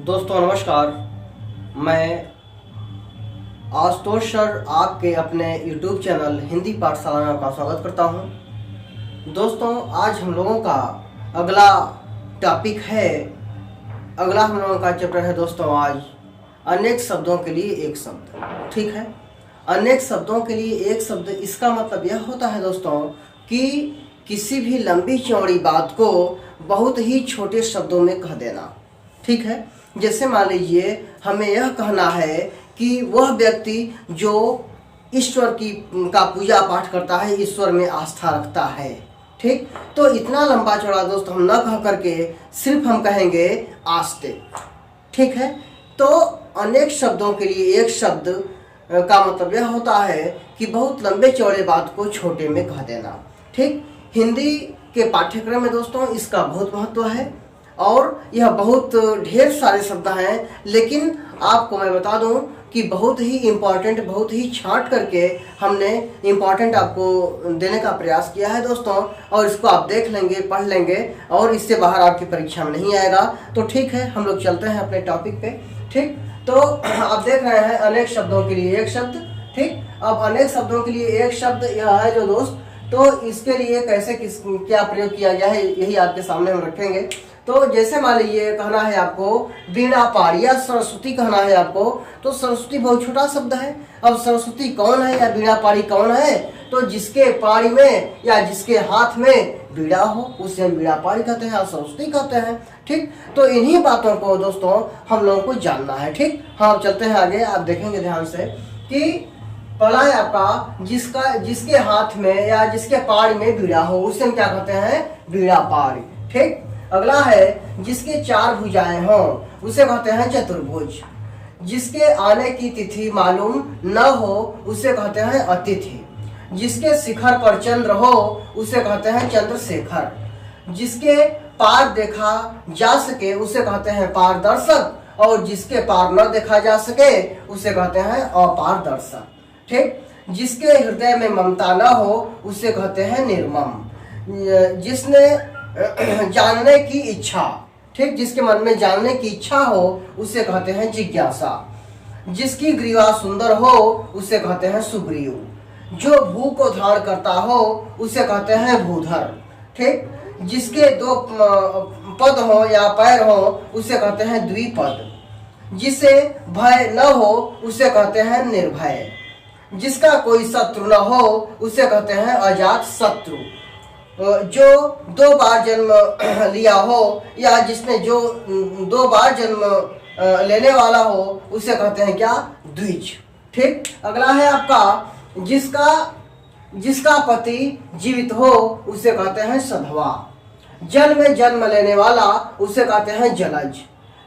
दोस्तों नमस्कार। मैं आशुतोष सर आपके अपने YouTube चैनल हिंदी पाठशाला में आपका स्वागत करता हूं। दोस्तों आज हम लोगों का अगला टॉपिक है, अगला हम लोगों का चैप्टर है दोस्तों आज अनेक शब्दों के लिए एक शब्द। ठीक है, अनेक शब्दों के लिए एक शब्द, इसका मतलब यह होता है दोस्तों कि किसी भी लंबी चौड़ी बात को बहुत ही छोटे शब्दों में कह देना। ठीक है, जैसे मान लीजिए हमें यह कहना है कि वह व्यक्ति जो ईश्वर का पूजा पाठ करता है, ईश्वर में आस्था रखता है। ठीक, तो इतना लंबा चौड़ा दोस्तों हम न कह करके सिर्फ हम कहेंगे आस्ते। ठीक है, तो अनेक शब्दों के लिए एक शब्द का मतलब यह होता है कि बहुत लंबे चौड़े बात को छोटे में कह देना। ठीक, हिंदी के पाठ्यक्रम में दोस्तों इसका बहुत महत्व है और यह बहुत ढेर सारे शब्द हैं, लेकिन आपको मैं बता दूं कि बहुत ही इम्पॉर्टेंट, बहुत ही छांट करके हमने इम्पॉर्टेंट आपको देने का प्रयास किया है दोस्तों, और इसको आप देख लेंगे, पढ़ लेंगे और इससे बाहर आपकी परीक्षा में नहीं आएगा। तो ठीक है, हम लोग चलते हैं अपने टॉपिक पे। ठीक, तो आप देख रहे हैं अनेक शब्दों के लिए एक शब्द। ठीक, अब अनेक शब्दों के लिए एक शब्द यह है जो दोस्त, तो इसके लिए कैसे क्या प्रयोग किया गया है यही आपके सामने हम रखेंगे। तो जैसे मान लीजिए कहना है आपको वीणा पारी या सरस्वती कहना है आपको, तो सरस्वती बहुत छोटा शब्द है। अब सरस्वती कौन है या वीणा पारी कौन है? तो जिसके पारी में या जिसके हाथ में वीणा हो उसे हम वीणा पारी कहते हैं और सरस्वती कहते हैं। ठीक, तो इन्हीं बातों को दोस्तों हम लोगों को जानना है। ठीक, हाँ चलते हैं आगे, आप देखेंगे ध्यान से कि पहला है आपका जिसके हाथ में या जिसके पारी में वीणा हो उसे हम क्या कहते हैं? वीणा पारी। ठीक, अगला है जिसके चार भुजाएं हों उसे कहते हैं चतुर्भुज। जिसके आने की तिथि मालूम न हो उसे कहते हैं अतिथि। जिसके शिखर पर चंद्र हो उसे कहते हैं चंद्रशेखर। जिसके पार देखा जा सके उसे कहते हैं पारदर्शक, और जिसके पार न देखा जा सके उसे कहते हैं अपारदर्शक। ठीक, जिसके हृदय में ममता न हो उसे कहते हैं निर्मम। जिसने जानने की इच्छा, ठीक, जिसके मन में जानने की इच्छा हो उसे कहते हैं जिज्ञासा। जिसकी ग्रीवा सुंदर हो उसे कहते हैं सुग्रीव। जो भू को धारण करता हो उसे कहते हैं भूधर। ठीक, जिसके दो पद हो या पैर हो उसे कहते हैं द्विपद। जिसे भय न हो उसे कहते हैं निर्भय। जिसका कोई शत्रु न हो उसे कहते हैं अजात शत्रु। जो दो बार जन्म लिया हो या जिसने जो दो बार जन्म लेने वाला हो उसे कहते हैं क्या? द्विज। ठीक, अगला है आपका जिसका पति जीवित हो उसे कहते हैं सधवा। जल में जन्म लेने वाला उसे कहते हैं जलज।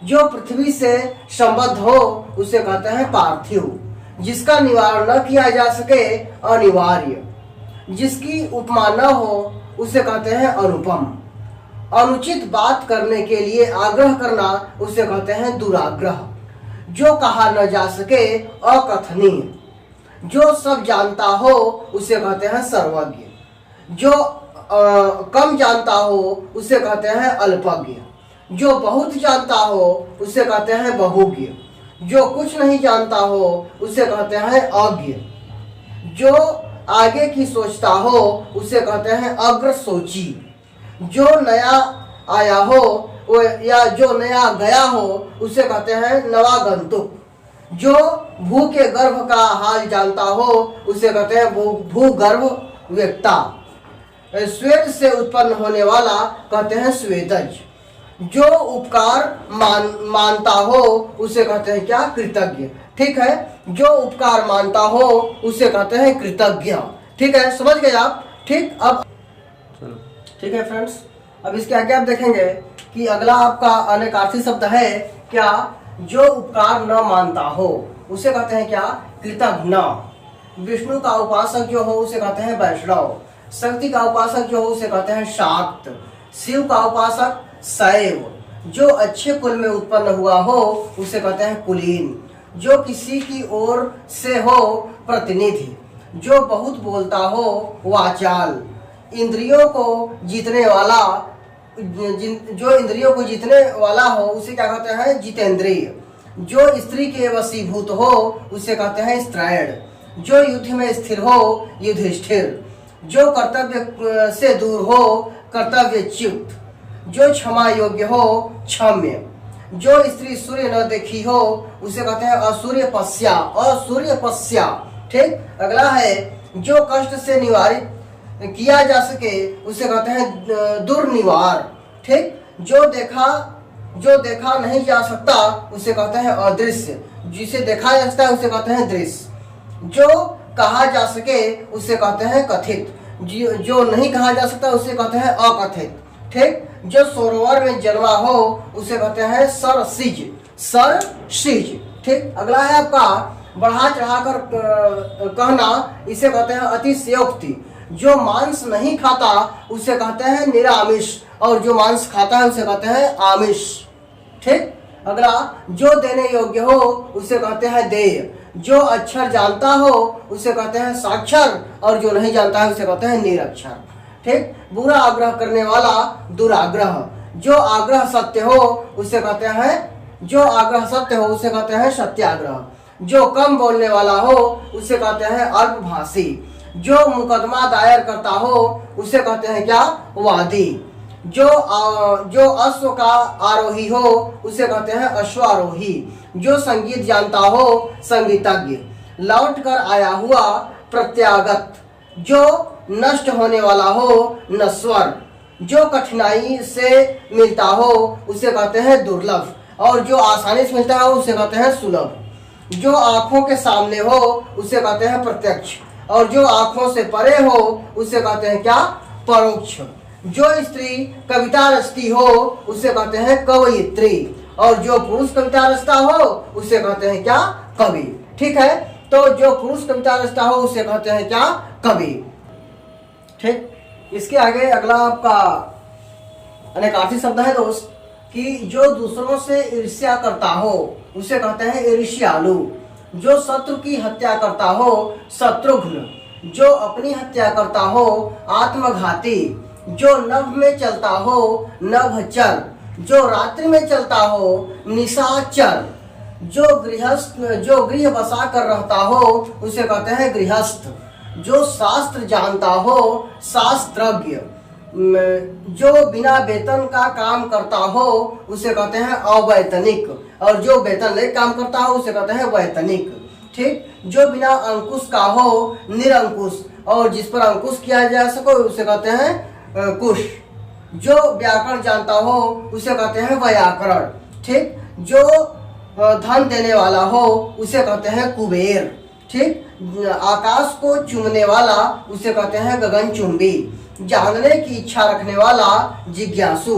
जो पृथ्वी से संबद्ध हो उसे कहते हैं पार्थिव। जिसका निवारण न किया जा सके अनिवार्य। जिसकी उपमा न हो उसे कहते हैं अनुपम। अनुचित बात करने के लिए आग्रह करना उसे कहते हैं दुराग्रह। जो कहा न जा सके अकथनीय। जो सब जानता हो उसे कहते हैं सर्वज्ञ। जो कम जानता हो उसे कहते हैं अल्पज्ञ। जो बहुत जानता हो उसे कहते हैं बहुज्ञ। जो कुछ नहीं जानता हो उसे कहते हैं अज्ञ। जो आगे की सोचता हो उसे कहते हैं अग्रसोची। जो नया आया हो या जो नया गया हो उसे कहते हैं नवागंतुक। जो भू के गर्भ का हाल जानता हो उसे कहते हैं भूगर्भ वेत्ता। श्वेत से उत्पन्न होने वाला कहते हैं स्वेदज। जो उपकार मानता हो उसे कहते हैं क्या? कृतज्ञ। ठीक है, जो उपकार मानता हो उसे कहते हैं कृतज्ञ। ठीक है, समझ गए आप? ठीक, अब चलो ठीक है फ्रेंड्स, अब इसके आगे आप देखेंगे कि अगला आपका अनेकार्थी शब्द है क्या? जो उपकार न मानता हो उसे कहते हैं क्या? कृतघ्न। विष्णु का उपासक जो हो उसे कहते हैं वैष्णव। शक्ति का उपासक जो हो उसे कहते हैं शाक्त। शिव का उपासक शैव। जो अच्छे कुल में उत्पन्न हुआ हो उसे कहते हैं कुलीन। जो किसी की ओर से हो प्रतिनिधि। जो बहुत बोलता हो वाचाल। इंद्रियों को जीतने वाला जो इंद्रियों को जीतने वाला हो उसे क्या कहते हैं? जितेंद्रिय। जो स्त्री के वशीभूत हो उसे कहते हैं स्त्रैण। जो युद्ध में स्थिर हो युधिष्ठिर। जो कर्तव्य से दूर हो कर्तव्यच्युत। जो क्षमा योग्य हो क्षम्य। जो स्त्री सूर्य न देखी हो उसे कहते हैं असूर्य पश्या, असूर्य पश्या। ठीक, अगला है जो कष्ट से निवारित किया जा सके उसे कहते हैं दुर्निवार। ठीक, जो देखा नहीं जा सकता उसे कहते हैं अदृश्य। जिसे देखा जा सकता है उसे कहते हैं दृश्य। जो कहा जा सके उसे कहते हैं कथित। जो नहीं कहा जा सकता उसे कहते हैं अकथित। ठीक, जो सरोवर में जन्मा हो उसे कहते हैं सरसिज, सरसिज। ठीक, अगला है आपका बढ़ा चढ़ाकर कहना, इसे कहते हैं अतिशयोक्ति। जो मांस नहीं खाता उसे कहते हैं निरामिष, और जो मांस खाता है उसे कहते हैं आमिष। ठीक, अगला जो देने योग्य हो उसे कहते हैं देय। जो अक्षर जानता हो उसे कहते हैं साक्षर, और जो नहीं जानता है उसे कहते हैं निरक्षर। ठीक, बुरा आग्रह करने वाला दुराग्रह। जो आग्रह सत्य हो उसे कहते हैं सत्याग्रह। जो कम बोलने वाला हो उसे कहते हैं अल्पभाषी। जो मुकदमा दायर करता हो उसे कहते हैं क्या? वादी। जो अश्व का आरोही हो उसे कहते हैं अश्वारोही। जो संगीत जानता हो संगीतज्ञ। लौट कर आया हुआ प्रत्यागत। जो नष्ट होने वाला हो नश्वर। जो कठिनाई से मिलता हो उसे कहते हैं दुर्लभ, और जो आसानी से मिलता हो उसे कहते हैं सुलभ। जो आंखों के सामने हो उसे कहते हैं प्रत्यक्ष, और जो आंखों से परे हो उसे कहते हैं क्या? परोक्ष। जो स्त्री कविता रचती हो उसे कहते हैं कवयित्री, और जो पुरुष कविता रचता हो उसे कहते हैं क्या? कवि। ठीक है, तो जो पुरुष कविता रचता हो उसे कहते हैं क्या? कवि। ठीक, इसके आगे अगला आपका अनेकार्थी शब्द है दोस्त, कि जो दूसरों से ईर्ष्या करता हो उसे कहते हैं ईर्ष्यालु। जो शत्रु की हत्या करता हो शत्रुघ्न। जो अपनी हत्या करता हो आत्मघाती। जो नभ में चलता हो नभचर। जो रात्रि में चलता हो निशाचर। जो गृह बसा कर रहता हो उसे कहते हैं गृहस्थ। जो शास्त्र जानता हो शास्त्रज्ञ। जो बिना वेतन का काम करता हो उसे कहते हैं अवैतनिक, और जो वेतन ले काम करता हो उसे कहते हैं वैतनिक। ठीक, जो बिना अंकुश का हो निरंकुश, और जिस पर अंकुश किया जा सके उसे कहते हैं कुश। जो व्याकरण जानता हो उसे कहते हैं व्याकरण। ठीक, जो धन देने वाला हो उसे कहते हैं कुबेर। ठीक, आकाश को चूमने वाला उसे कहते हैं गगनचुंबी। जानने की इच्छा रखने वाला जिज्ञासु।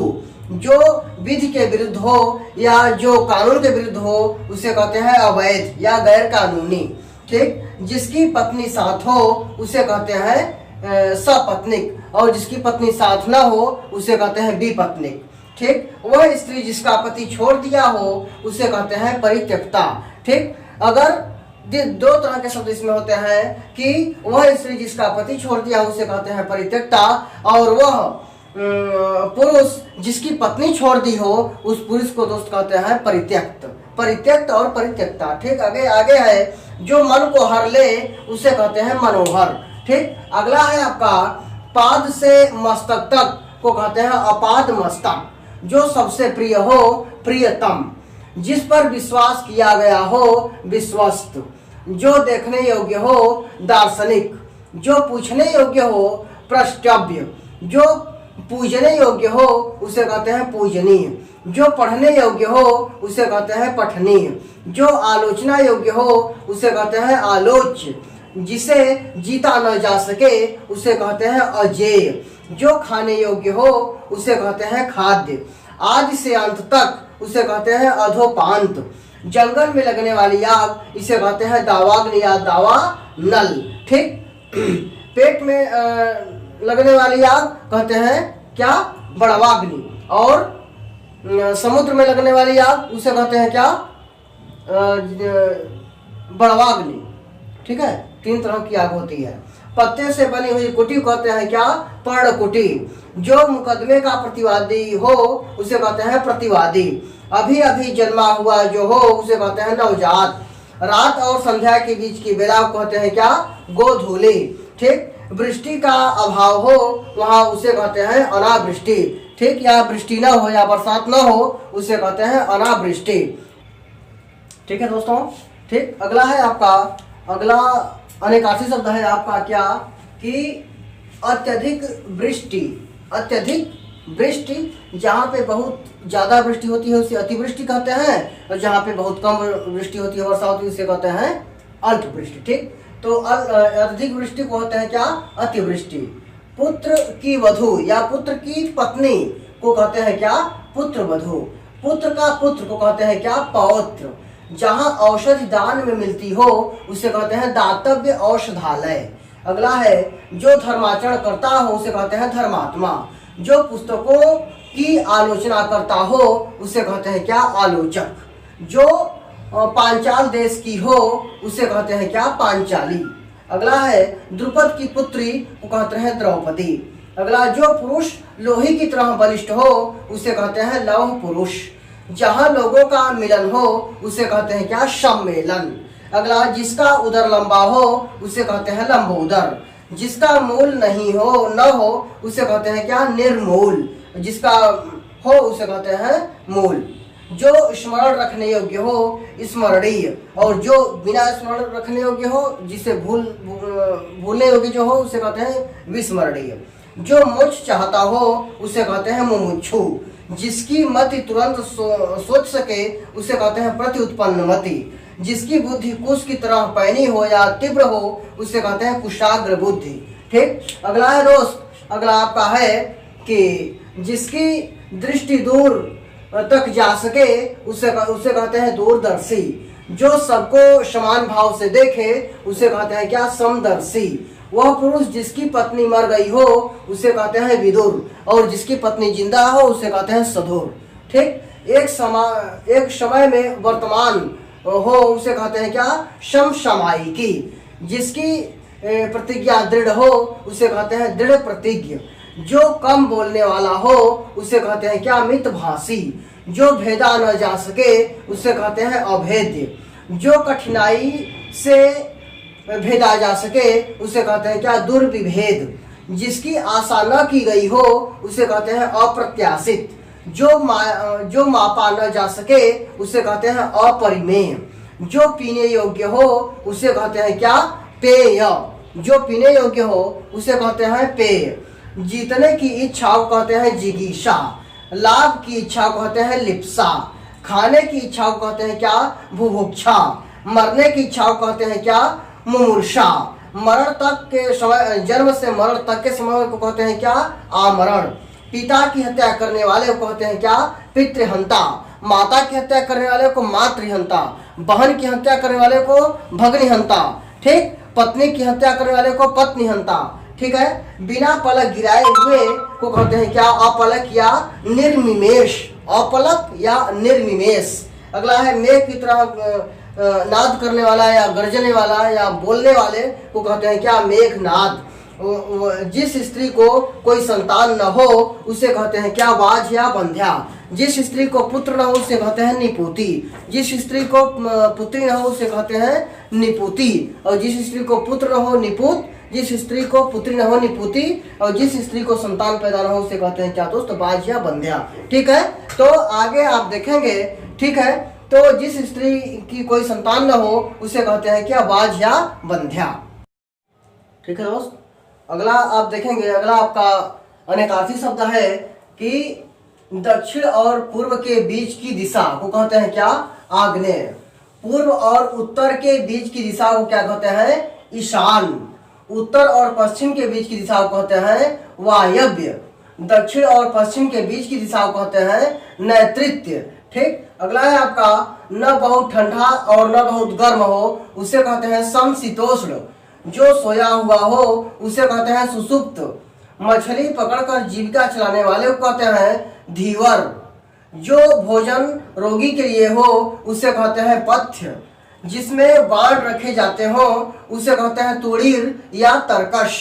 जो विधि के विरुद्ध हो या जो कानून के विरुद्ध हो उसे कहते हैं अवैध या गैर कानूनी। ठीक, जिसकी पत्नी साथ हो उसे कहते हैं सपत्निक, और जिसकी पत्नी साथ ना हो उसे कहते हैं विपत्निक। ठीक, वह स्त्री जिसका पति छोड़ दिया हो उसे कहते हैं परित्यक्ता। ठीक, अगर दो तरह के शब्द इसमें होते हैं कि वह स्त्री जिसका पति छोड़ दिया उसे कहते हैं परित्यक्ता, और वह पुरुष जिसकी पत्नी छोड़ दी हो उस पुरुष को दोस्त कहते हैं परित्यक्त। परित्यक्त और परित्यक्ता। ठीक, आगे है जो मन को हर ले उसे कहते हैं मनोहर। ठीक, अगला है आपका पाद से मस्तक तक को कहते हैं अपाद मस्तक। जो सबसे प्रिय हो प्रियतम। जिस पर विश्वास किया गया हो विश्वस्त। जो देखने योग्य हो दार्शनिक। जो पूछने योग्य हो प्रष्टव्य। जो पूजने योग्य हो उसे कहते हैं पूजनीय। जो पढ़ने योग्य हो उसे कहते हैं पठनीय। जो आलोचना योग्य हो उसे कहते हैं आलोच्य। जिसे जीता न जा सके उसे कहते हैं अजेय। जो खाने योग्य हो उसे कहते हैं खाद्य। आदि से अंत तक उसे कहते हैं अधोपांत। जंगल में लगने वाली आग इसे कहते हैं दावाग्नि या दावा नल। ठीक, पेट में लगने वाली आग कहते हैं क्या? बड़वाग्नि। और समुद्र में लगने वाली आग उसे कहते हैं क्या? बड़वाग्नि। ठीक है, तीन तरह की आग होती है। पत्ते से बनी हुई कुटी को कहते हैं क्या? पर्णकुटी। जो मुकदमे का प्रतिवादी हो उसे कहते हैं प्रतिवादी। अभी अभी जन्मा हुआ जो हो उसे कहते हैं नवजात। रात और संध्या के बीच की बेला को कहते हैं क्या? गोधूली। ठीक। वृष्टि का अभाव हो वहां उसे कहते हैं अनावृष्टि। ठीक। या वृष्टि न हो या बरसात न हो उसे कहते हैं अनावृष्टि। ठीक है दोस्तों। ठीक। अगला है आपका, अगला अनेकार्थी शब्द है आपका क्या? कि अत्यधिक वृष्टि। अत्यधिक वृष्टि, जहाँ पे बहुत ज्यादा वृष्टि होती है उसे अतिवृष्टि कहते हैं, और जहाँ पे बहुत कम वृष्टि होती है, वर्षा होती है, उसे कहते हैं अल्पवृष्टि। ठीक। तो अधिक वृष्टि को होता है क्या? अतिवृष्टि। पुत्र की वधू या पुत्र की पत्नी को कहते हैं क्या? पुत्र वधू। पुत्र का पुत्र को कहते हैं क्या? पौत्र। जहाँ औषधि दान में मिलती हो उसे कहते हैं दातव्य औषधालय। अगला है, जो धर्माचरण करता हो उसे कहते हैं धर्मात्मा। जो पुस्तकों की आलोचना करता हो उसे कहते हैं क्या? आलोचक। जो पांचाल देश की हो उसे कहते हैं क्या? पांचाली। अगला है, द्रुपद की पुत्री को कहते हैं द्रौपदी। अगला, जो पुरुष लोहे की तरह बलिष्ठ हो उसे कहते हैं लौह पुरुष। जहाँ लोगों का मिलन हो उसे कहते हैं क्या? सम्मेलन। अगला, जिसका उदर लंबा हो उसे कहते हैं लंबोदर। जिसका मूल नहीं हो न हो उसे कहते हैं क्या? निर्मूल। जिसका हो उसे कहते हैं मूल। जो स्मरण रखने योग्य हो स्मरणीय, और जो बिना स्मरण रखने योग्य हो, जिसे भूलने योग्य जो हो उसे कहते हैं विस्मरणीय। जो मोक्ष चाहता हो उसे कहते हैं मुमुक्षु। जिसकी मति तुरंत सोच सके उसे कहते हैं प्रति उत्पन्न मति। जिसकी बुद्धि कुश की तरह पैनी हो या तीव्र हो उसे कहते हैं कुशाग्र बुद्धि। ठीक। अगला है दोस्त, अगला आपका है कि जिसकी दृष्टि दूर तक जा सके उसे कहते हैं दूरदर्शी। जो सबको समान भाव से देखे उसे कहते हैं क्या? समदर्शी। वह पुरुष जिसकी पत्नी मर गई हो उसे कहते हैं विदुर, और जिसकी पत्नी जिंदा हो उसे कहते हैं सधुर। ठीक। एक समय में वर्तमान हो उसे कहते हैं क्या? समसामयिकी। जिसकी प्रतिज्ञा दृढ़ हो उसे कहते हैं दृढ़ प्रतिज्ञ। जो कम बोलने वाला हो उसे कहते हैं क्या? मितभाषी। जो भेदा न जा सके उसे कहते हैं अभेद्य। जो कठिनाई से भेदा जा सके उसे कहते हैं क्या? दुर्विभेद। जिसकी आशा न की गई हो उसे कहते हैं अप्रत्याशित। जो मापा न जा सके उसे कहते हैं अपरिमेय। जो पीने योग्य हो उसे कहते हैं क्या? पेय। जो पीने योग्य हो उसे कहते हैं पेय। जीतने की इच्छा को कहते हैं जिगीषा। लाभ की इच्छा को कहते हैं लिप्सा। खाने की इच्छा को कहते हैं क्या? बुभुक्षा। मरने की इच्छा को कहते हैं क्या? मुमूर्षा। मरण तक के समय, जन्म से मरण तक के समय को कहते हैं क्या? आमरण। पिता की हत्या करने वाले को कहते हैं क्या? पितृहंता। माता की हत्या करने वाले को मातृहंता। बहन की हत्या करने वाले को भगनीहंता। ठीक। पत्नी की हत्या करने वाले को पत्नीहंता। ठीक है। बिना पलक गिराए हुए को कहते हैं क्या? अपलक या निर्मिमेष। अपलक या निर्मिमेष। अगला है, मेघ की तरह नाद करने वाला या गर्जने वाला या बोलने वाले को कहते हैं क्या? मेघनाद। जिस स्त्री को कोई संतान न हो उसे कहते हैं क्या? वाज या बंध्या। जिस स्त्री को पुत्र न हो उसे कहते हैं निपुति। जिस स्त्री को पुत्री न हो उसे कहते हैं निपुति, और जिस स्त्री को पुत्र न हो निपुत। जिस स्त्री को पुत्री न हो निपुति, और जिस स्त्री को संतान पैदा न हो उसे कहते हैं क्या दोस्त? बाज या बंध्या। ठीक है। तो आगे आप देखेंगे। ठीक है। तो जिस स्त्री की कोई संतान न हो उसे कहते हैं क्या? बाज या बंध्या। ठीक है दोस्त। अगला आप देखेंगे, अगला आपका अनेकार्थी शब्द है कि दक्षिण और पूर्व के बीच की दिशा को कहते हैं क्या? आग्नेय। पूर्व और उत्तर के बीच की दिशा को क्या कहते हैं? ईशान। उत्तर और पश्चिम के बीच की दिशा को कहते हैं वायव्य। दक्षिण और पश्चिम के बीच की दिशा को कहते हैं नैऋत्य। ठीक। अगला है आपका, न बहुत ठंडा और न बहुत गर्म हो उसे कहते हैं समशीतोष्ण। जो सोया हुआ हो उसे कहते हैं सुषुप्त। मछली पकड़कर जीविका चलाने वाले को कहते हैं धीवर। जो भोजन रोगी के लिए हो उसे कहते हैं पथ्य। जिसमें बाण रखे जाते हो उसे कहते हैं तुड़ीर या तरकश।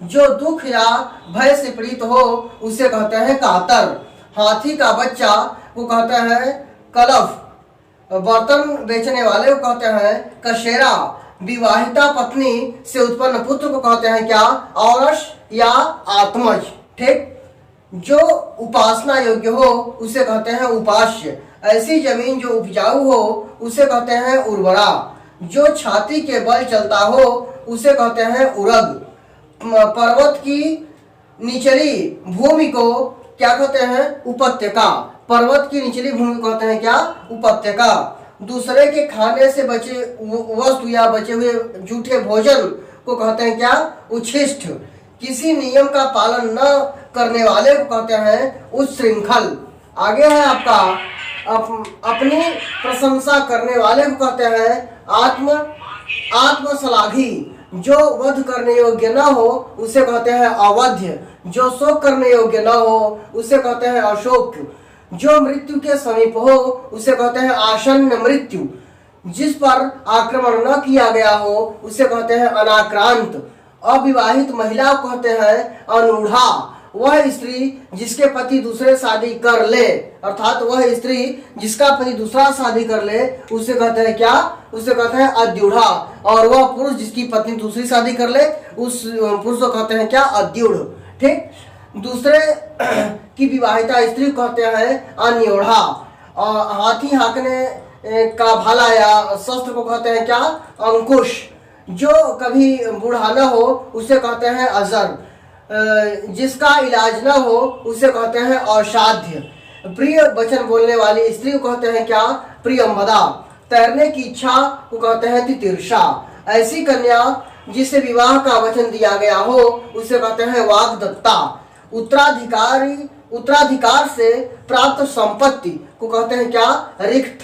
जो दुख या भय से पीड़ित हो उसे कहते हैं कातर। हाथी का बच्चा को कहते हैं कलफ। बर्तन बेचने वाले को कहते हैं कशेरा। विवाहिता पत्नी से उत्पन्न पुत्र को कहते हैं क्या? औरस या आत्मज। ठीक। जो उपासना योग्य हो उसे कहते हैं उपास्य। ऐसी जमीन जो उपजाऊ हो उसे कहते हैं उर्वरा। जो छाती के बल चलता हो उसे कहते हैं उरग। पर्वत की निचली भूमि को क्या कहते हैं? उपत्यका। पर्वत की निचली भूमि को कहते हैं क्या? उपत्यका। दूसरे के खाने से बचे वस्तु या बचे हुए जूठे भोजन को कहते हैं क्या? उच्छिष्ट। किसी नियम का पालन न करने वाले को कहते हैं उच्छृंखल। आगे है आपका अपनी प्रशंसा करने वाले को कहते हैं आत्मश्लाघी। जो वध करने योग्य न हो उसे कहते हैं अवध्य। जो शोक करने योग्य न हो उसे कहते हैं अशोक। जो मृत्यु के समीप हो उसे कहते हैं आसन्न मृत्यु। जिस पर आक्रमण न किया गया हो उसे कहते हैं अनाक्रांत। अविवाहित महिला को कहते हैं अनूढ़ा। वह स्त्री जिसके पति दूसरे शादी कर ले, अर्थात वह स्त्री जिसका पति दूसरा शादी कर ले उसे कहते हैं क्या? उसे कहते हैं अद्यूढ़ा। और वह पुरुष जिसकी पत्नी दूसरी शादी कर ले उस पुरुष को कहते हैं क्या? अद्यूढ़। ठीक। दूसरे की विवाहिता स्त्री को कहते हैं अन्योढ़ा। और हाथी हाँकने का भाला या शस्त्र को कहते हैं क्या? अंकुश। जो कभी बूढ़ा न हो उसे कहते हैं अजर। जिसका इलाज न हो उसे कहते हैं असाध्य। प्रिय वचन बोलने वाली स्त्री को कहते हैं क्या? प्रियंवदा। तैरने की इच्छा को कहते हैं तितिर्षा। ऐसी कन्या जिसे विवाह का वचन दिया गया हो उसे कहते हैं वाग्दत्ता। उत्तराधिकार से प्राप्त संपत्ति को कहते हैं क्या? रिक्त।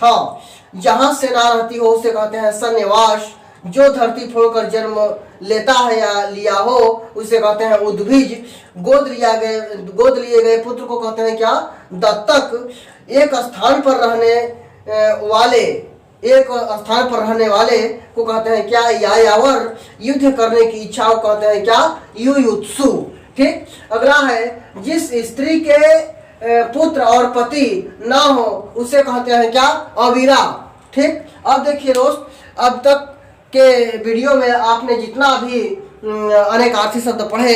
जहाँ सेना रहती हो उसे कहते हैं सन्निवास। जो धरती फोड़कर जन्म लेता है या लिया हो उसे कहते हैं उद्भिज। गोद लिए गए पुत्र को कहते हैं क्या? दत्तक। एक स्थान पर रहने वाले को कहते हैं क्या? यायावर। युद्ध करने की इच्छा को कहते हैं क्या? युयुत्सु। ठीक। अगला है जिस स्त्री के पुत्र और पति ना हो उसे कहते हैं क्या? अवीरा। ठीक। अब देखिए दोस्त, अब तक के वीडियो में आपने जितना भी अनेकार्थी शब्द पढ़े,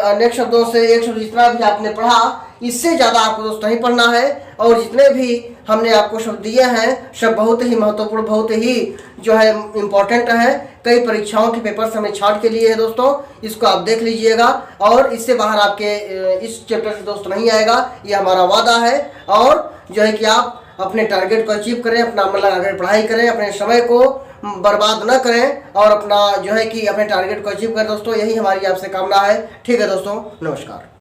अनेक शब्दों से एक शब्द जितना भी आपने पढ़ा, इससे ज़्यादा आपको दोस्त नहीं पढ़ना है। और जितने भी हमने आपको शब्द दिए हैं सब बहुत ही महत्वपूर्ण, बहुत ही जो है इम्पोर्टेंट है। कई परीक्षाओं के पेपर से हमने छाट के लिए है दोस्तों, इसको आप देख लीजिएगा। और इससे बाहर आपके इस चैप्टर से दोस्त नहीं आएगा, ये हमारा वादा है। और जो है कि आप अपने टारगेट को अचीव करें, अपना मन लगाकर पढ़ाई करें, अपने समय को बर्बाद न करें और अपना जो है कि अपने टारगेट को अचीव करें दोस्तों। यही हमारी आपसे कामना है। ठीक है दोस्तों, नमस्कार।